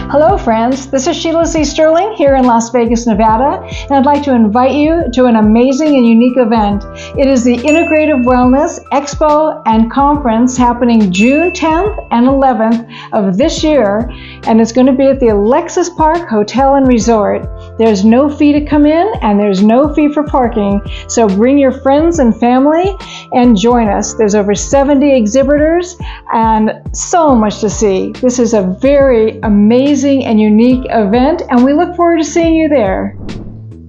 Hello friends, this is Sheila Z Stirling here in Las Vegas, Nevada, and I'd like to invite you to an amazing and unique event. It is the Integrative Wellness Expo and Conference happening June 10th and 11th of this year, and it's going to be at the Alexis Park Hotel and Resort. There's no fee to come in and there's no fee for parking, so bring your friends and family and join us. There's over 70 exhibitors and so much to see. This is a very amazing and unique event, and we look forward to seeing you there.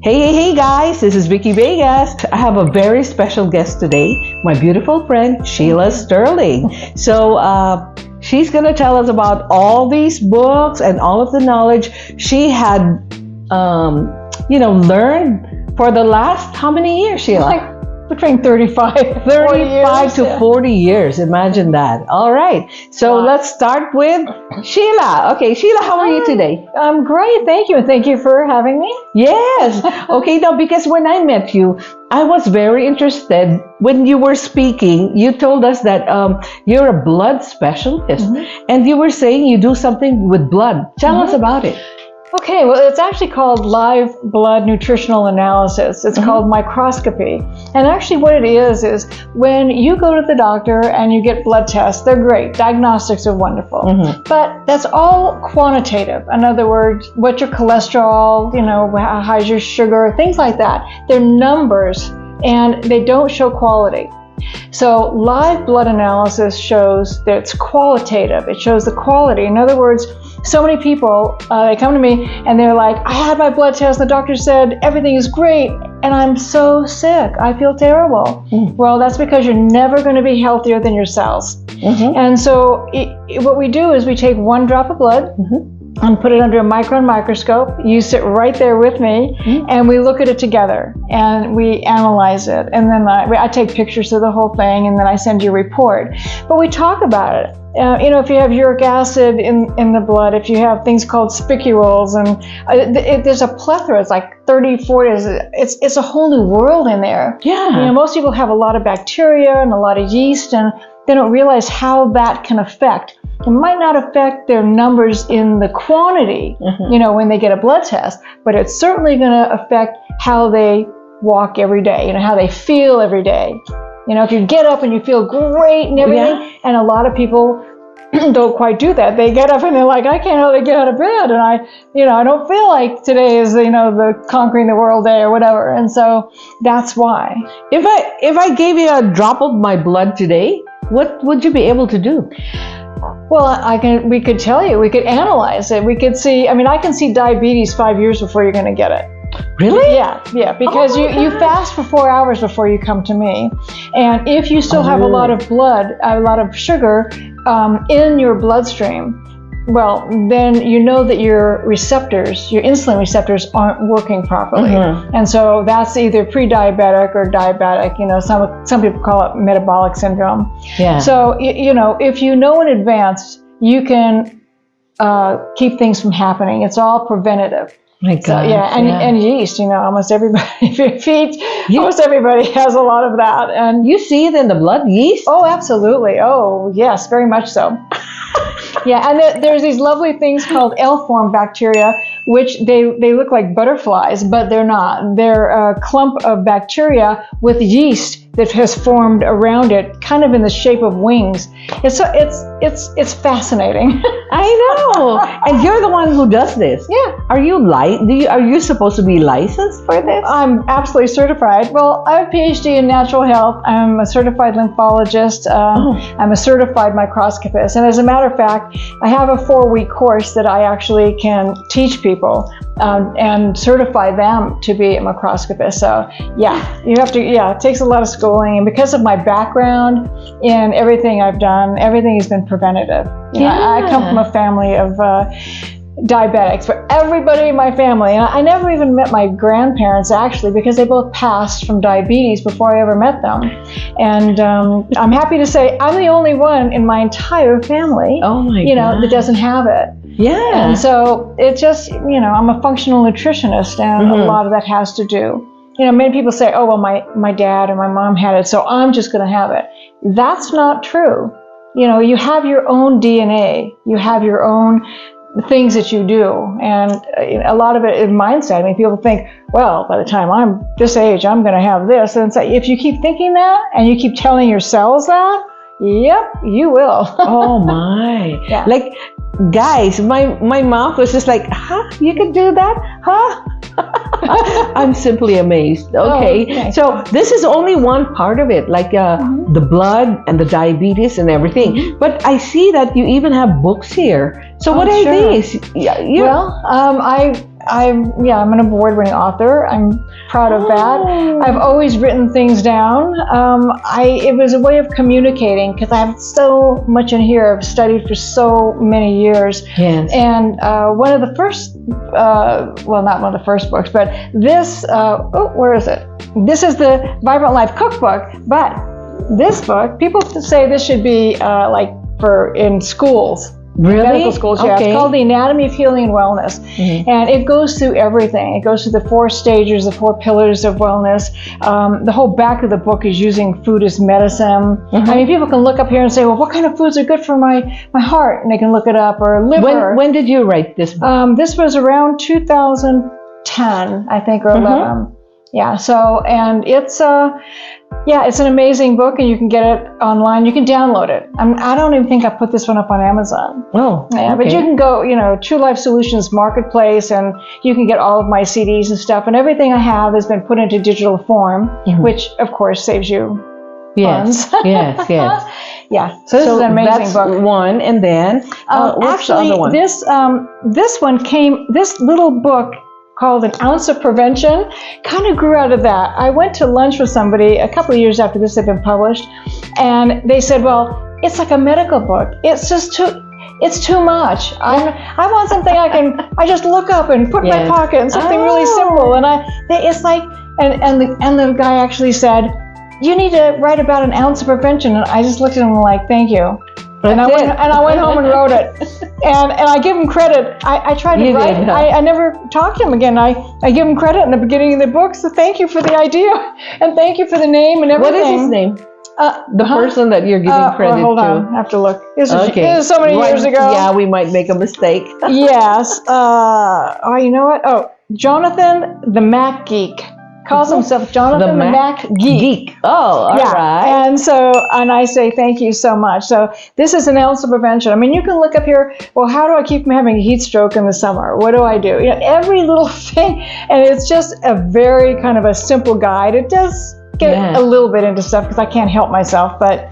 Hey guys, this is Vicky Vegas. I have a very special guest today, my beautiful friend Sheila Stirling. So she's going to tell us about all these books and all of the knowledge she had, learned for the last, how many years, Sheila? Like between 35 to 40 years. Imagine that. All right. So let's start with Sheila. Okay, Sheila, how are you today? I'm great. Thank you. And thank you for having me. Yes. Okay, now, because when I met you, I was very interested. When you were speaking, you told us that you're a blood specialist, and you were saying you do something with blood. Tell us about it. Okay, well, it's actually called live blood nutritional analysis. It's called microscopy. And actually what it is when you go to the doctor and you get blood tests, they're great. Diagnostics are wonderful. But that's all quantitative. In other words, what's your cholesterol, how high's your sugar, things like that. They're numbers and they don't show quality. So live blood analysis shows that it's qualitative. It shows the quality. In other words, so many people, they come to me and they're like, I had my blood test and the doctor said everything is great and I'm so sick. I feel terrible. Well, that's because you're never going to be healthier than your cells. And so what we do is we take one drop of blood and put it under a microscope. You sit right there with me, and we look at it together, and we analyze it. And then I take pictures of the whole thing, and then I send you a report. But we talk about it. If you have uric acid in the blood, if you have things called spicules, and there's a plethora. It's like 30, 40. It's a whole new world in there. Yeah. Most people have a lot of bacteria and a lot of yeast, and they don't realize how that can affect. It might not affect their numbers in the quantity, when they get a blood test, but it's certainly going to affect how they walk every day, how they feel every day. If you get up and you feel great and everything, and a lot of people don't quite do that. They get up and they're like, I can't hardly get out of bed, and I don't feel like today is, the conquering the world day or whatever. And so that's why. If I gave you a drop of my blood today, what would you be able to do? Well, we could tell you, we could analyze it. We could see, I can see diabetes 5 years before you're going to get it. Really? Yeah, because you fast for 4 hours before you come to me. And if you still have a lot of blood, a lot of sugar in your bloodstream, well, then you know that your insulin receptors aren't working properly. And so that's either pre-diabetic or diabetic. Some people call it metabolic syndrome. Yeah. So, if you know in advance, you can keep things from happening. It's all preventative. My God. And yeast, almost everybody, if you feed, almost everybody has a lot of that. And you see it in the blood, yeast? Oh, absolutely. Oh, yes, very much so. Yeah, and there's these lovely things called L-form bacteria, which they look like butterflies, but they're not. They're a clump of bacteria with yeast that has formed around it, kind of in the shape of wings. It's fascinating. I know. And you're the one who does this. Yeah. Are you supposed to be licensed for this? I'm absolutely certified. Well, I have a PhD in natural health. I'm a certified lymphologist. I'm a certified microscopist. And as a matter of fact, I have a 4-week course that I actually can teach people and certify them to be a microscopist. So it takes a lot of schooling. And because of my background in everything I've done, everything has been preventative. I come from a family of diabetics, for everybody in my family. And I never even met my grandparents, actually, because they both passed from diabetes before I ever met them. And I'm happy to say I'm the only one in my entire family, that doesn't have it. Yeah. And so it just, I'm a functional nutritionist, and a lot of that has to do. Many people say, oh, well, my dad or my mom had it, so I'm just going to have it. That's not true. You have your own DNA. You have your own things that you do, and a lot of it is mindset. I mean, people think, well, by the time I'm this age, I'm going to have this, and it's like, if you keep thinking that and you keep telling yourselves that, yep, you will. Oh my. Yeah. Like, guys, my mouth was just like, huh? You could do that? Huh? I'm simply amazed. Okay. Oh, So this is only one part of it, like the blood and the diabetes and everything. But I see that you even have books here. So what are sure. these? Well, I'm an award-winning author. I'm proud of that. I've always written things down. It was a way of communicating because I have so much in here. I've studied for so many years. Yes. And one of the first, well, not one of the first books, but this, where is it? This is the Vibrant Life Cookbook. But this book, people say this should be like for in schools. Really? Medical schools, yeah. Okay. It's called The Anatomy of Healing and Wellness. Mm-hmm. And it goes through everything. It goes through the 4 stages, the 4 pillars of wellness. The whole back of the book is using food as medicine. Mm-hmm. I mean, people can look up here and say, well, what kind of foods are good for my heart? And they can look it up, or liver. When did you write this book? This was around 2010, I think, or 11. Yeah, so, and it's it's an amazing book, and you can get it online. You can download it. I don't even think I put this one up on Amazon. Oh, yeah, okay. But you can go, True Life Solutions Marketplace, and you can get all of my CDs and stuff. And everything I have has been put into digital form, which, of course, saves you funds. Yes. Yeah, so this is an amazing book. That's one, and then what's the other one? This little book called An Ounce of Prevention kind of grew out of that. I went to lunch with somebody a couple of years after this had been published, and they said, well, it's like a medical book. It's just too much. I want something I just look up and put in my pocket, and something really simple. And it's like, and the guy actually said, you need to write about an ounce of prevention. And I just looked at him like, thank you. And I went home and wrote it. And I give him credit. I tried to write. I never talked to him again. I give him credit in the beginning of the book. So thank you for the idea. And thank you for the name and everything. What is his name? The person that you're giving credit hold on. I have to look. This is so many years ago. Yeah, we might make a mistake. Yes. You know what? Oh, Jonathan the Mac Geek. Calls himself Jonathan the Mac Geek. Oh, all right. And I say thank you so much. So this is An Ounce of Prevention. I mean, you can look up here, well, how do I keep from having a heat stroke in the summer? What do I do? Every little thing. And it's just a very kind of a simple guide. It does get a little bit into stuff because I can't help myself. But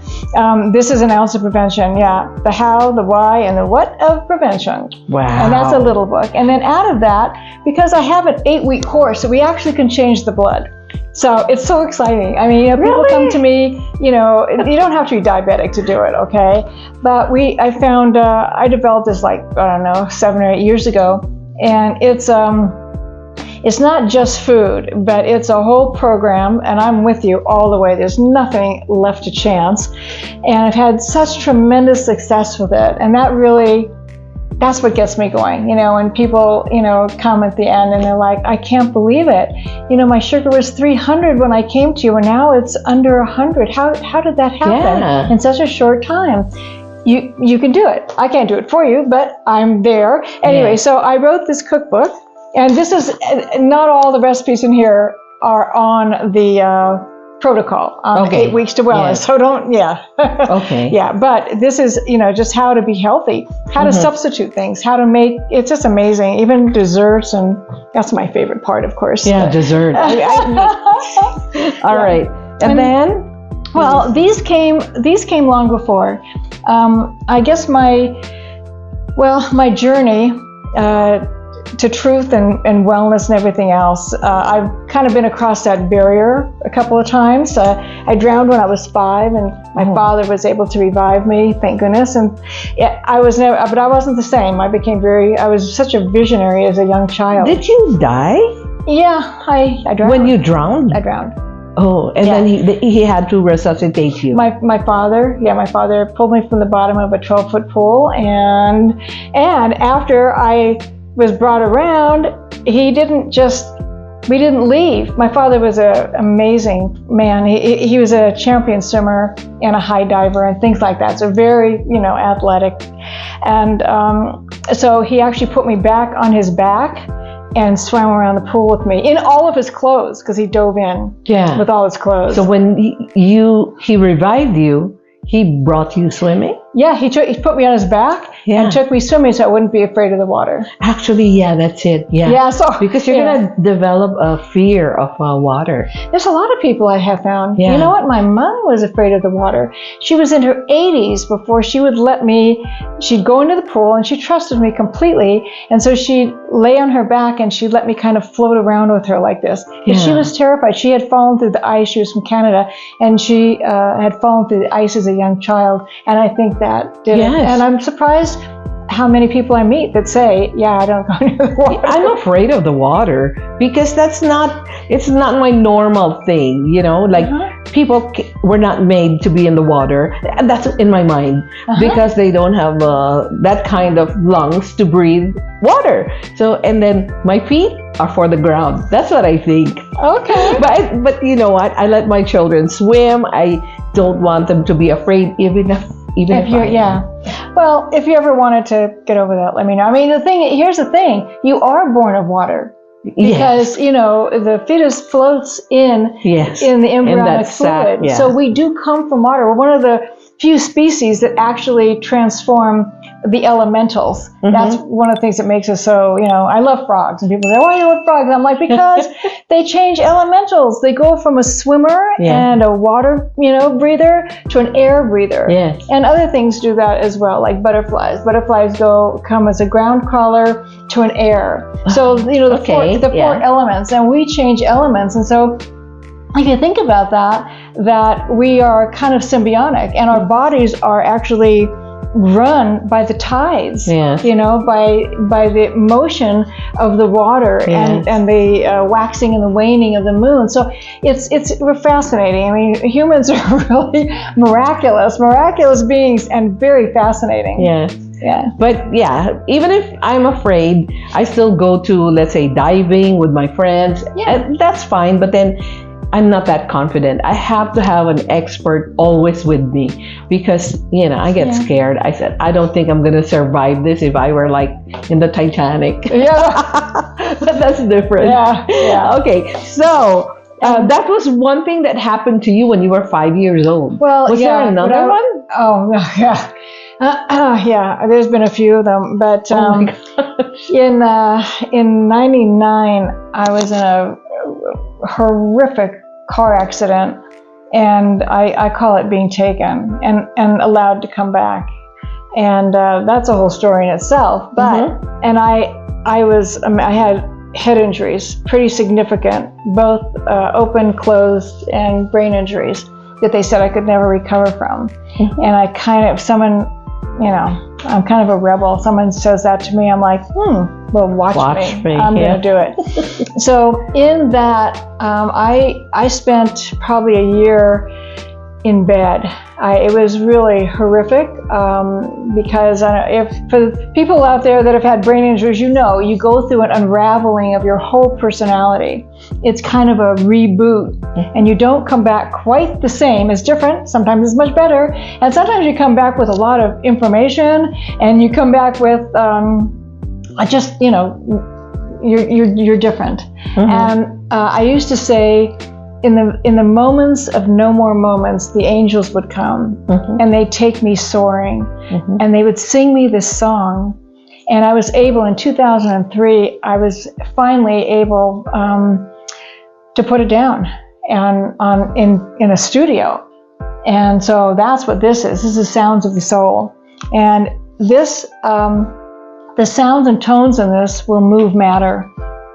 this is An Ounce of Prevention. Yeah. The how, the why, and the what of prevention. Wow. And that's a little book. And then out of that, because I have an 8-week course, so we actually can change the blood. So it's so exciting. I mean, people come to me, you don't have to be diabetic to do it, okay? But I developed this 7 or 8 years ago, and it's not just food, but it's a whole program, and I'm with you all the way. There's nothing left to chance. And I've had such tremendous success with it, and that's what gets me going, when people, come at the end and they're like, I can't believe it. My sugar was 300 when I came to you, and now it's under 100. How did that happen in such a short time? You can do it. I can't do it for you, but I'm there. Anyway, so I wrote this cookbook, and this is, not all the recipes in here are on the protocol, 8 weeks to wellness. So Okay. Yeah, but this is, just how to be healthy, how to substitute things, how to make, it's just amazing. Even desserts, and that's my favorite part, of course. Yeah, dessert. All right. And then? Well, these came long before. I guess my journey, to truth and wellness and everything else. I've kind of been across that barrier a couple of times. I drowned when I was 5, and my father was able to revive me, thank goodness. And I wasn't the same. I was such a visionary as a young child. Did you die? Yeah, I drowned. When you drowned? I drowned. Oh, and then he had to resuscitate you. My father pulled me from the bottom of a 12-foot pool, and after I was brought around, we didn't leave. My father was an amazing man. He was a champion swimmer and a high diver and things like that. So very, athletic. And So he actually put me back on his back and swam around the pool with me in all of his clothes, because he dove in with all his clothes. So when he revived you, he brought you swimming? Yeah, he put me on his back and took me swimming so I wouldn't be afraid of the water. Actually, yeah, that's it. Yeah. Yeah, so because you're gonna develop a fear of water. There's a lot of people I have found. Yeah. You know what? My mom was afraid of the water. She was in her 80s before she would let me. She'd go into the pool and she trusted me completely, and so she'd lay on her back and she'd let me kind of float around with her like this. And she was terrified. She had fallen through the ice. She was from Canada, and she had fallen through the ice as a young child, and I think that did it. And I'm surprised how many people I meet that say, yeah, I don't go near the water. I'm afraid of the water because it's not my normal thing, you know, like people were not made to be in the water. And that's in my mind because they don't have that kind of lungs to breathe water. So, and then my feet are for the ground. That's what I think. Okay. But you know what? I let my children swim. I don't want them to be afraid even if Well, if you ever wanted to get over that, let me know. I mean, here's the thing. You are born of water. Because, you know, the fetus floats in the embryonic fluid. So we do come from water. We're one of the few species that actually transform the elementals. That's one of the things that makes us so, you know, I love frogs. And people say, why do you love frogs? And I'm like, because they change elementals. They go from a swimmer and a water, you know, breather to an air breather. And other things do that as well, like butterflies. Butterflies come as a ground crawler to an air. So, you know, the four elements, and we change elements. And so if you think about that we are kind of symbiotic, and our bodies are actually run by the tides, you know, by the motion of the water and the waxing and the waning of the moon. So we're fascinating. I mean, humans are really miraculous beings, and very fascinating. Yeah. But yeah, even if I'm afraid, I still go to, let's say, diving with my friends. And that's fine. But then I'm not that confident. I have to have an expert always with me because, you know, I get scared. I said, I don't think I'm going to survive this if I were like in the Titanic. But that's different. Okay. So that was one thing that happened to you when you were 5 years old. Well, was there another one? Oh, yeah. There's been a few of them, but in '99, I was in a horrific car accident, and I call it being taken and allowed to come back, and that's a whole story in itself. But and I had head injuries, pretty significant, both open, closed, and brain injuries that they said I could never recover from. And I someone, you know, I'm kind of a rebel. Someone says that to me, I'm like, well, watch me. I'm going to do it. So in that, I spent probably a year in bed. It was really horrific because for the people out there that have had brain injuries, you know, you go through an unraveling of your whole personality. It's kind of a reboot, and you don't come back quite the same. It's different. Sometimes it's much better, and sometimes you come back with a lot of information, and you come back with just, you know, you're different. And I used to say, in the moments of no more moments, the angels would come and they'd take me soaring, and they would sing me this song. And I was able, in 2003, I was finally able to put it down and in a studio. And so that's what this is. This is Sounds of the Soul. And this, the sounds and tones in this will move matter.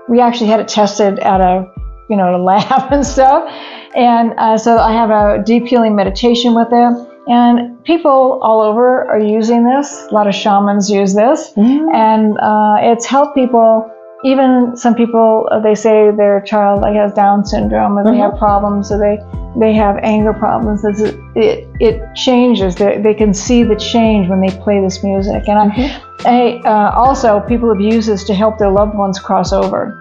We actually had it tested at a lab and stuff. And so I have a deep healing meditation with it. And people all over are using this. A lot of shamans use this. And it's helped people. Even some people, they say their child has Down syndrome, or they have problems, or they have anger problems. It changes. They can see the change when they play this music. And also, people have used this to help their loved ones cross over.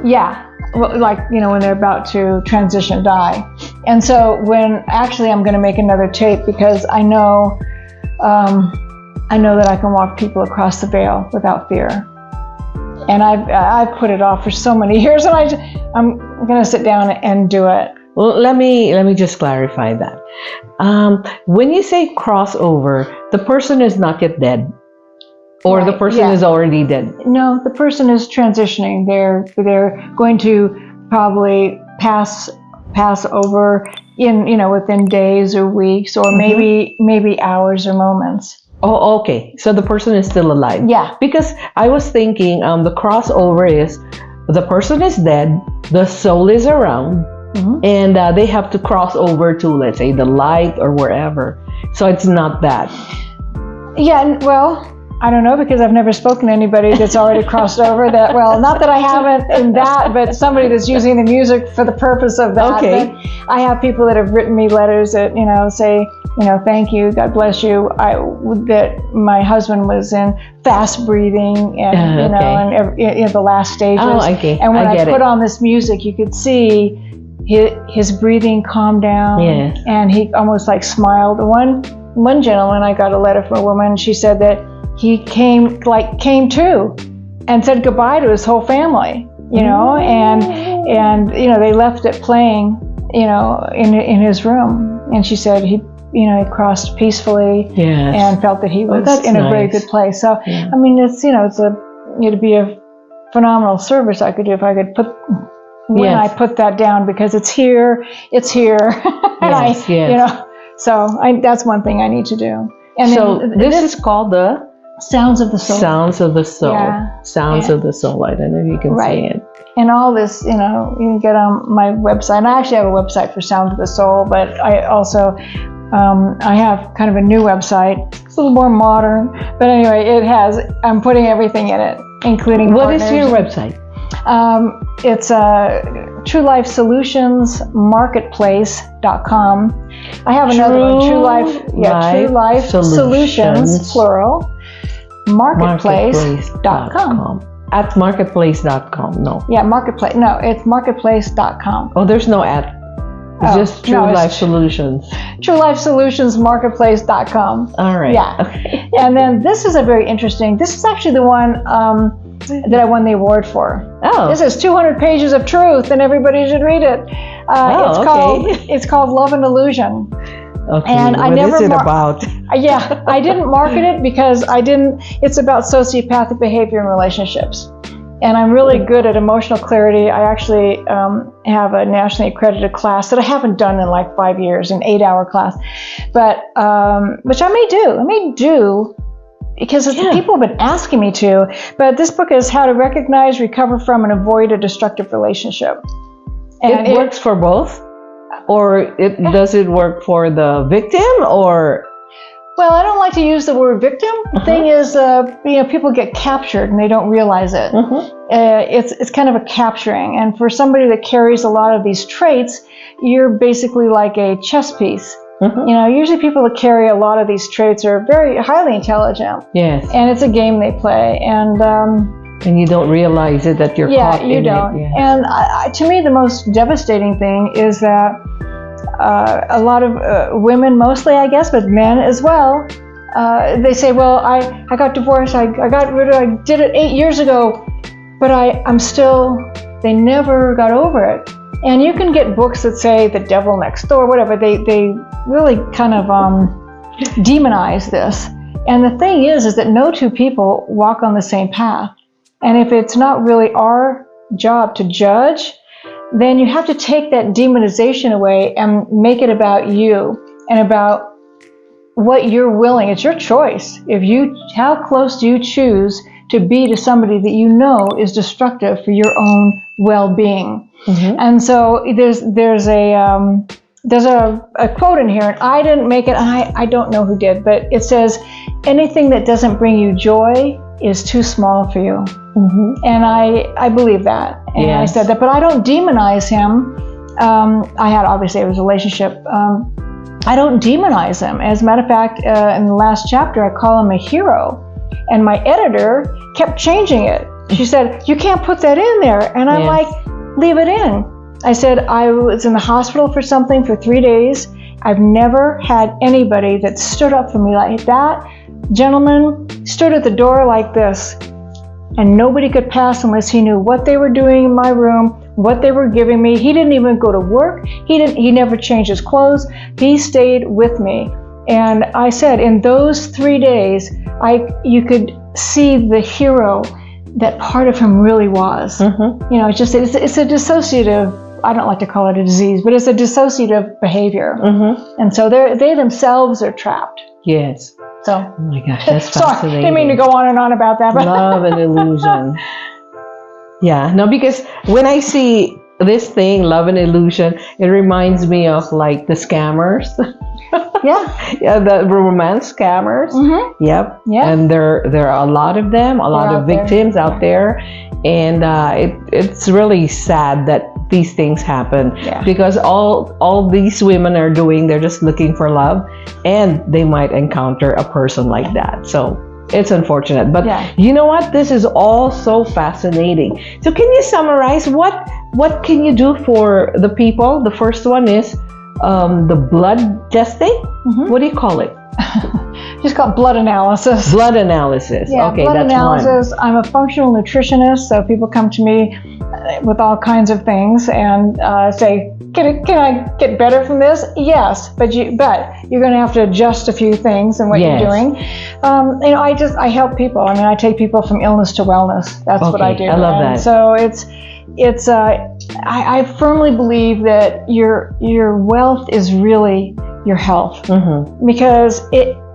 Yeah. Like, when they're about to transition, die. And so I'm going to make another tape, because I know I know that I can walk people across the veil without fear. And I've put it off for so many years, and I'm going to sit down and do it. Well, let me just clarify that. When you say crossover, the person is not yet dead, or the person is already dead. No, the person is transitioning. They're going to probably pass over within days or weeks, or maybe hours or moments. Oh, okay. So the person is still alive. Yeah. Because I was thinking the crossover is the person is dead, the soul is around, and they have to cross over to, let's say, the light or wherever. So it's not that. Yeah, well, I don't know, because I've never spoken to anybody that's already crossed over that. Well, not that I haven't in that, but somebody that's using the music for the purpose of that. Okay. But I have people that have written me letters that, say, thank you, God bless you. That my husband was in fast breathing and, and in the last stages. Oh, okay. And when I put on this music, you could see his breathing calmed down. Yes. And he almost like smiled. One gentleman, I got a letter from a woman. She said that he came to and said goodbye to his whole family, and they left it playing, in his room. And she said he crossed peacefully and felt that he was in a very good place. So, I mean, it'd be a phenomenal service I could do if I could I put that down, because it's here. And so that's one thing I need to do. And so this is called the Sounds of the Soul. Sounds of the Soul. Yeah. Sounds of the Soul. I don't know if you can say it. And all this, you can get on my website. And I actually have a website for Sounds of the Soul, but I also, I have kind of a new website. It's a little more modern. But anyway, I'm putting everything in it, including What is your website? It's TrueLifeSolutionsMarketplace.com. I have another one, True Life Solutions, plural, Marketplace.com. At marketplace.com, no. Yeah, Marketplace. No, it's Marketplace.com. Oh, there's no at. It's just True Life Solutions. True Life Solutions Marketplace.com. All right. Yeah. Okay. And then this is this is actually the one that I won the award for. Oh. This is 200 pages of truth, and everybody should read it. It's called Love and Illusion. Okay. And what is it about? Yeah, I didn't market it because it's about sociopathic behavior in relationships. And I'm really good at emotional clarity. I actually have a nationally accredited class that I haven't done in like 5 years, an 8-hour class, but which I may do because people have been asking me to. But this book is how to recognize, recover from, and avoid a destructive relationship. And it works for both? Or does it work for the victim, or? Well, I don't like to use the word victim. The thing is, people get captured and they don't realize it. It's kind of a capturing. And for somebody that carries a lot of these traits, you're basically like a chess piece. Usually people that carry a lot of these traits are very highly intelligent. Yes. And it's a game they play. And you don't realize it, that you're caught in it. Yeah, you don't. And to me, the most devastating thing is that a lot of women, mostly, I guess, but men as well, they say, well, I got divorced, I did it 8 years ago, but they never got over it. And you can get books that say the devil next door, whatever. They really kind of demonize this. And the thing is that no two people walk on the same path. And if it's not really our job to judge, then you have to take that demonization away and make it about you and about what you're willing. It's your choice. How close do you choose to be to somebody that you know is destructive for your own well-being? And so there's a quote in here, and I didn't make it, and I don't know who did, but it says, anything that doesn't bring you joy is too small for you. And I believe that. And I said that, but I don't demonize him. Obviously it was a relationship. I don't demonize him. As a matter of fact, in the last chapter, I call him a hero. And my editor kept changing it. She said, you can't put that in there. And I'm like, leave it in. I said, I was in the hospital for 3 days. I've never had anybody that stood up for me like that. gentleman stood at the door like this, and nobody could pass unless he knew what they were doing in my room, what they were giving me. He didn't even go to work. He never changed his clothes. He stayed with me. And I said, in those 3 days, you could see the hero that part of him really was. You know, it's a dissociative, I don't like to call it a disease, but it's a dissociative behavior. And so they themselves are trapped. Yes. So, oh my gosh, that's sorry, fascinating. didn't mean to go on and on about that. But Love and illusion. Yeah, no, because when I see this thing, love and illusion, it reminds me of like the scammers. Yeah, the romance scammers. Yep. Yeah. And there are a lot of them, a lot of victims out there, and it's really sad that these things happen because all these women are doing, they're just looking for love, and they might encounter a person like that. So it's unfortunate, but you know what? This is all so fascinating. So can you summarize what can you do for the people? The first one is the blood testing. What do you call it? Just call it blood analysis. Blood analysis. Yeah, okay, blood that's analysis. I'm a functional nutritionist, so people come to me with all kinds of things and say, "Can I get better from this?" Yes, but you're going to have to adjust a few things in what you're doing. You know, I help people. I mean, I take people from illness to wellness. That's what I do. I love that. So it's I firmly believe that your wealth is really your health, because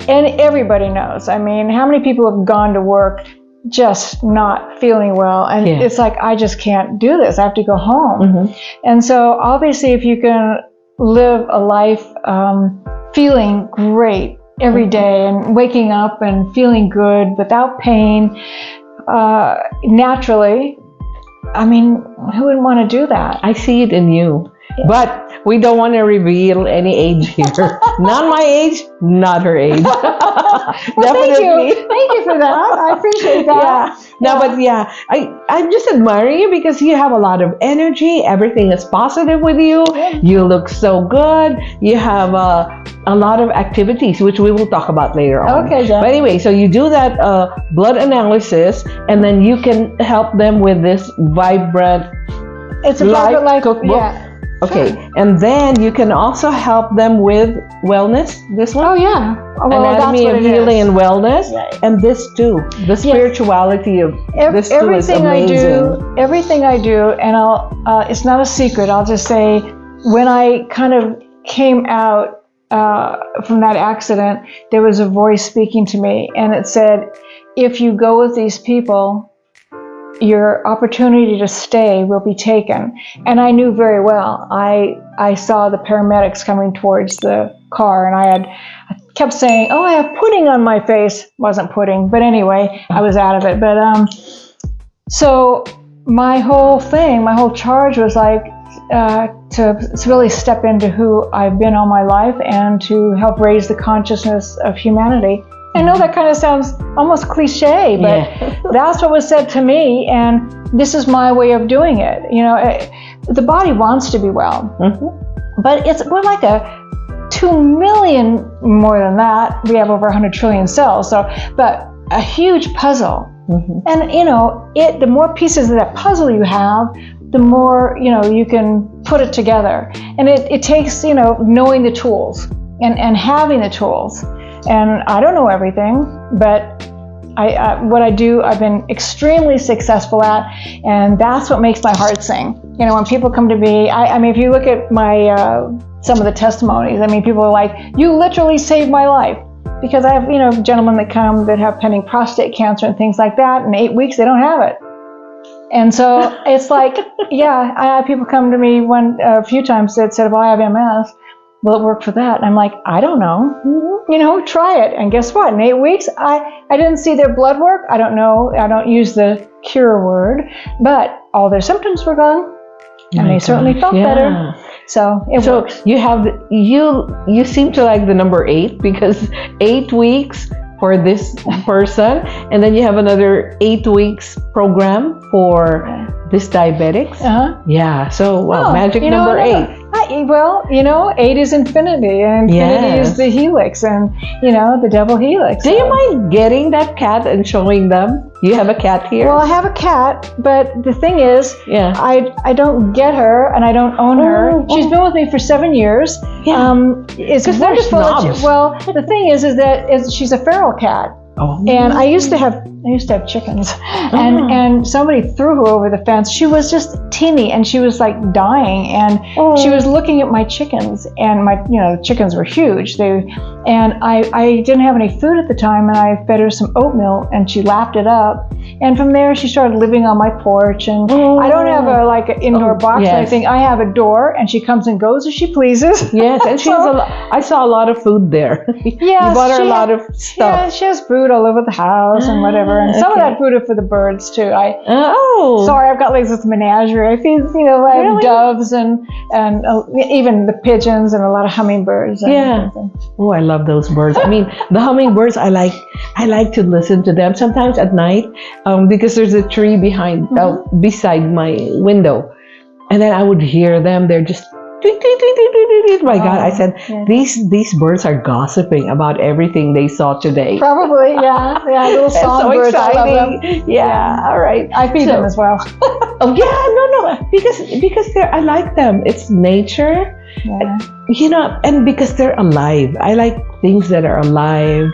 and everybody knows. I mean, how many people have gone to work just not feeling well, and it's like, I just can't do this. I have to go home. And so obviously, if you can live a life feeling great every day and waking up and feeling good without pain, naturally, I mean, who wouldn't want to do that? I see it in you. But we don't want to reveal any age here. Not my age, not her age. Well, definitely. Thank you for that. I appreciate that. I'm just admiring you because you have a lot of energy. Everything is positive with you. You look so good. You have a lot of activities, which we will talk about later on. Okay, Jen. But anyway, so you do that blood analysis, and then you can help them with this Vibrant It's a Vibrant Life cookbook. Yeah. Okay, and then you can also help them with wellness. This one? Oh yeah. Well, Anatomy of Healing and Wellness, and this too. The spirituality of this too is amazing. Everything I do, and it's not a secret. I'll just say, when I kind of came out from that accident, there was a voice speaking to me, and it said, "If you go with these people, your opportunity to stay will be taken." And I knew very well. I saw the paramedics coming towards the car, and I kept saying, "Oh, I have pudding on my face." Wasn't pudding, but anyway, I was out of it. But so my whole charge was like to really step into who I've been all my life and to help raise the consciousness of humanity. I know that kind of sounds almost cliche, but that's what was said to me, and this is my way of doing it. You know, the body wants to be well, but we're like a 2 million, more than that. We have over 100 trillion cells, but a huge puzzle. And you know, the more pieces of that puzzle you have, the more you can put it together. And it takes knowing the tools and having the tools. And I don't know everything, but what I do, I've been extremely successful at, and that's what makes my heart sing. You know, when people come to me, I mean, if you look at my some of the testimonies, I mean, people are like, "You literally saved my life," because I have gentlemen that come that have pending prostate cancer and things like that. In 8 weeks, they don't have it, and so it's like, I have people come to me a few times that said, "Well, I have MS. Will it work for that?" And I'm like, I don't know. Try it. And guess what? In 8 weeks, I didn't see their blood work. I don't know. I don't use the cure word, but all their symptoms were gone, and they certainly felt better. So it works. You seem to like the number 8, because 8 weeks for this person, and then you have another 8 weeks program for this diabetics. Yeah. So magic number 8. well, 8 is infinity, and infinity is the helix, and the double helix. Do you mind getting that cat and showing them? You have a cat here? Well, I have a cat, but the thing is, I don't get her, and I don't own her. She's been with me for 7 years. Yeah. It's wonderful. The thing is that she's a feral cat. Oh. And I used to have chickens, and somebody threw her over the fence. She was just teeny, and she was like dying, and she was looking at my chickens, and my chickens were huge. I didn't have any food at the time, and I fed her some oatmeal, and she lapped it up, and from there she started living on my porch. And I don't have an indoor box or anything. I have a door, and she comes and goes as she pleases. Yes, and I saw a lot of food there. Yeah, you bought her a lot of stuff. Yeah, she has food all over the house and whatever. And some of that food is for the birds too. Sorry, I've got like this menagerie. I feed, I have doves and even the pigeons and a lot of hummingbirds. Oh, I love those birds. I mean, the hummingbirds. I like to listen to them sometimes at night because there's a tree beside my window, and then I would hear them. They're just. My God, I said, these birds are gossiping about everything they saw today. Probably, yeah. Little songbirds. So exciting. Yeah, all right. I feed them as well. Oh yeah, no, because I like them. It's nature, and because they're alive. I like things that are alive,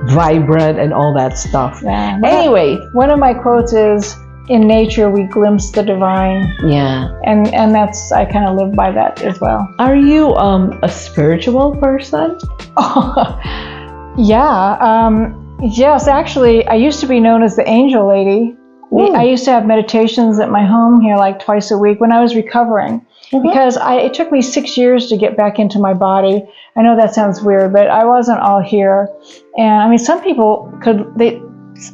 vibrant, and all that stuff. Yeah. Anyway, one of my quotes is, "In nature, we glimpse the divine." Yeah. And that's, I kind of live by that as well. Are you a spiritual person? Yeah. Yes, actually, I used to be known as the angel lady. I used to have meditations at my home here like twice a week when I was recovering. Because it took me 6 years to get back into my body. I know that sounds weird, but I wasn't all here. And I mean, some people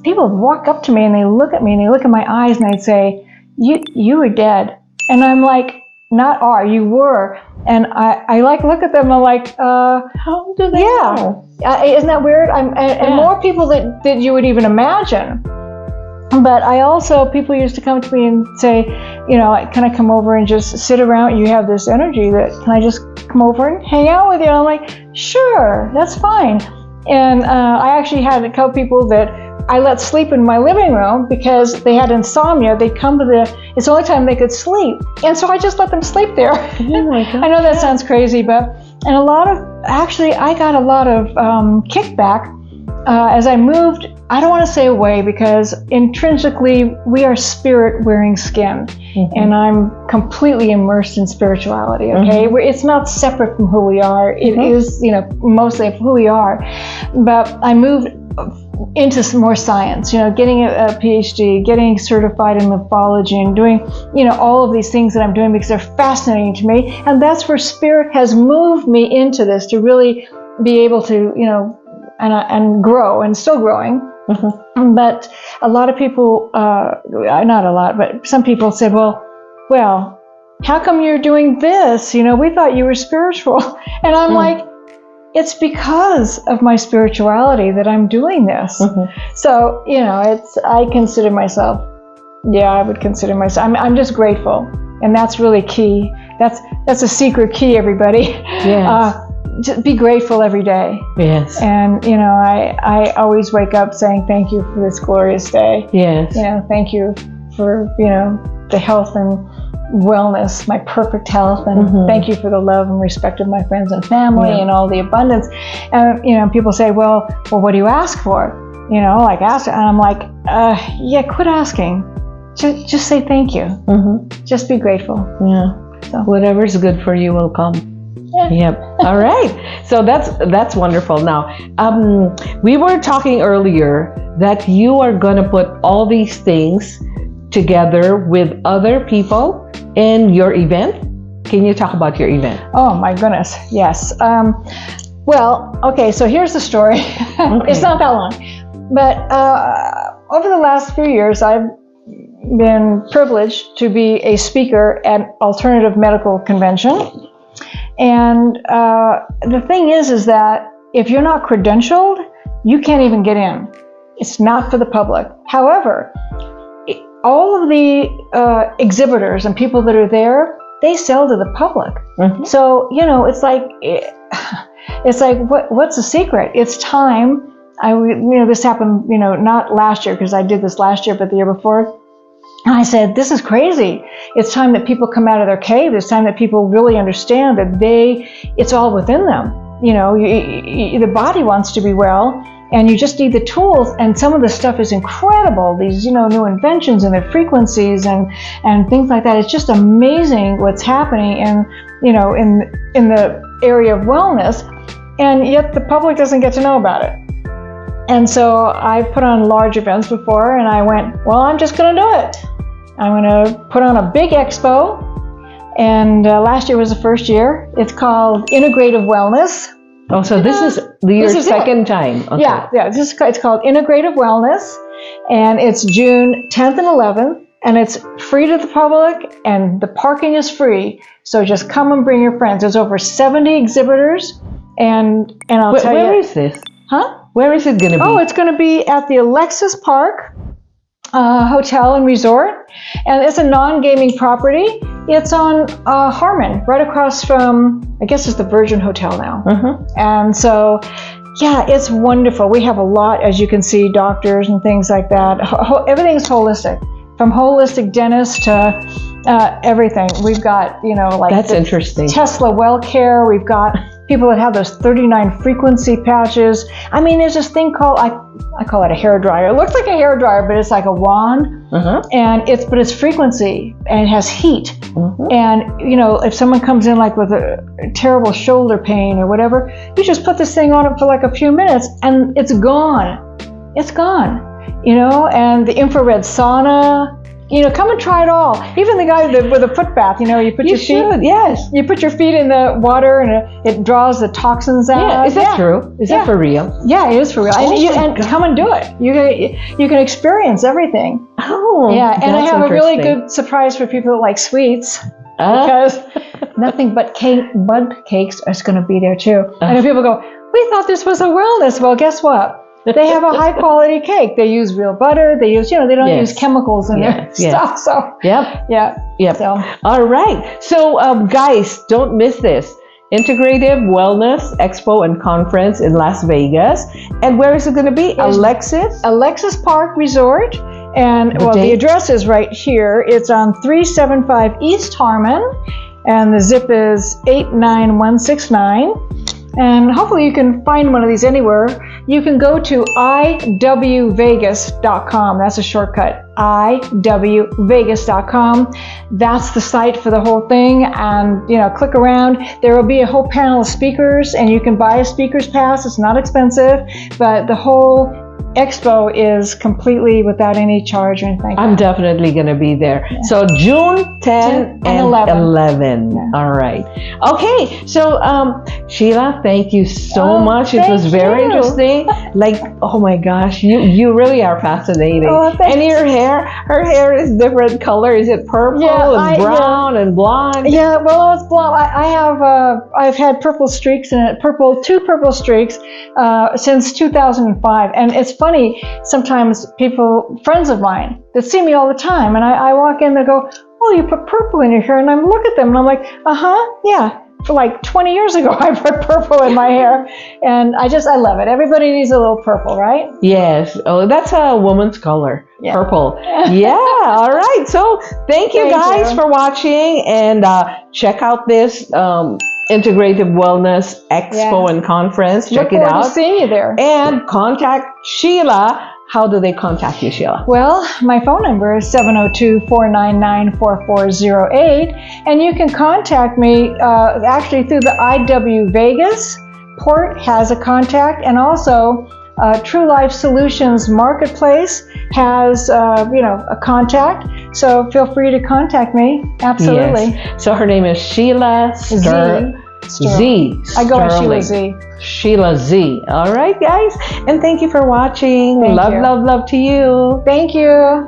people walk up to me and they look at me and they look in my eyes and they'd say, you were dead. And I'm like, not are, you were. And I look at them and I'm like, how do they know? Isn't that weird? And more people that you would even imagine. But people used to come to me and say, can I come over and just sit around? You have this energy can I just come over and hang out with you? And I'm like, sure, that's fine. And I actually had a couple people that I let sleep in my living room because they had insomnia. They'd come it's the only time they could sleep. And so I just let them sleep there. Oh my God. I know that sounds crazy, I got a lot of kickback as I moved. I don't want to say away because intrinsically we are spirit wearing skin. And I'm completely immersed in spirituality, okay? It's not separate from who we are. It is, mostly of who we are. But I moved into some more science, getting a PhD, getting certified in lymphology, and doing, all of these things that I'm doing because they're fascinating to me. And that's where spirit has moved me into this to really be able to, and grow, and still growing. But a lot of people, not a lot, but some people said, well, how come you're doing this? We thought you were spiritual. And I'm like, it's because of my spirituality that I'm doing this. So, I consider myself, I would consider myself, I'm just grateful. And that's really key. That's a secret key, everybody. Yes. Just be grateful every day. Yes. And, I always wake up saying thank you for this glorious day. Yes. Thank you for, the health and wellness, my perfect health, and thank you for the love and respect of my friends and family and all the abundance. And, people say, well, what do you ask for? Ask, and I'm like, quit asking. Just say thank you. Just be grateful. Yeah. So. Whatever's good for you will come. Yeah. Yep. All right. So that's wonderful. Now, we were talking earlier that you are going to put all these things together with other people in your event. Can you talk about your event? Oh my goodness. Yes. Well, okay. So here's the story. It's not that long, but over the last few years, I've been privileged to be a speaker at alternative medical convention. And the thing is that if you're not credentialed, you can't even get in. It's not for the public. However, all of the exhibitors and people that are there, they sell to the public. Mhm. So, it's like, what's the secret? It's time. This happened, not last year because I did this last year, but the year before. And I said, this is crazy. It's time that people come out of their cave. It's time that people really understand that it's all within them. The body wants to be well, and you just need the tools. And some of the stuff is incredible. These, new inventions and their frequencies and things like that. It's just amazing what's happening in the area of wellness. And yet the public doesn't get to know about it. And so I've put on large events before, and I went, well, I'm just going to do it. I'm going to put on a big expo. And last year was the first year. It's called Integrative Wellness. Oh, so this is your second time. Okay. Yeah. It's called Integrative Wellness. And it's June 10th and 11th. And it's free to the public, and the parking is free. So just come and bring your friends. There's over 70 exhibitors. And I'll tell you. Where is this? Huh? Where is it going to be? Oh, it's going to be at the Alexis Park Hotel and Resort. And it's a non-gaming property. It's on Harmon, right across from, I guess it's the Virgin Hotel now. Uh-huh. And so, yeah, it's wonderful. We have a lot, as you can see, doctors and things like that. Everything's holistic, from holistic dentists to everything. We've got, That's interesting. Tesla Well Care. We've got people that have those 39 frequency patches. I mean, there's this thing called, I call it a hair dryer. It looks like a hair dryer, but it's like a wand. Uh-huh. And it's frequency, and it has heat. Uh-huh. And, if someone comes in like with a terrible shoulder pain or whatever, you just put this thing on it for like a few minutes and it's gone. It's gone. And the infrared sauna, come and try it all. Even the guy with a foot bath, you put your feet. Yes. You put your feet in the water and it draws the toxins out. Yeah, is that true? Is that for real? Yeah, it is for real. And come and do it. You can experience everything. Oh, yeah. And I have a really good surprise for people that like sweets, because nothing but bud cakes is going to be there too. And if people go, we thought this was a wellness. Well, guess what? They have a high quality cake. They use real butter. They use, they don't use chemicals in their stuff. So yep. So all right. So guys, don't miss this Integrative Wellness Expo and Conference in Las Vegas. And where is it going to be? Alexis Park Resort. And the address is right here. It's on 375 East Harmon, and the zip is 89169. And hopefully you can find one of these anywhere. You can go to iwvegas.com. That's a shortcut. iwvegas.com. That's the site for the whole thing. And, click around. There will be a whole panel of speakers, and you can buy a speaker's pass. It's not expensive, but the whole expo is completely without any charge or anything. I'm definitely going to be there. Yeah. So June 10 and 11. Yeah. All right. Okay. So Sheila, thank you so much. It was very interesting. Like, oh my gosh, you really are fascinating. And your hair, her hair is different color. Is it purple and brown and blonde? Yeah, well, it's blonde. I've had purple streaks in it, two purple streaks since 2005. And it's funny, sometimes friends of mine that see me all the time, and I walk in, they go, oh, you put purple in your hair, and I look at them and I'm like, yeah. For like 20 years ago, I put purple in my hair, and I love it. Everybody needs a little purple, right? Yes. Oh, that's a woman's color. Yeah. Purple. Yeah. All right. So thank you guys for watching, and check out this Integrative Wellness Expo and Conference. Check it out. Look forward to seeing you there. And contact Sheila. How do they contact you, Sheila? Well, my phone number is 702-499-4408, and you can contact me actually through the IW Vegas. Port has a contact, and also True Life Solutions Marketplace has a contact. So feel free to contact me. Absolutely. Yes. So her name is Sheila Z. I go as Sheila Z. Sheila Z. All right, guys. And thank you for watching. Thank you. Love to you. Thank you.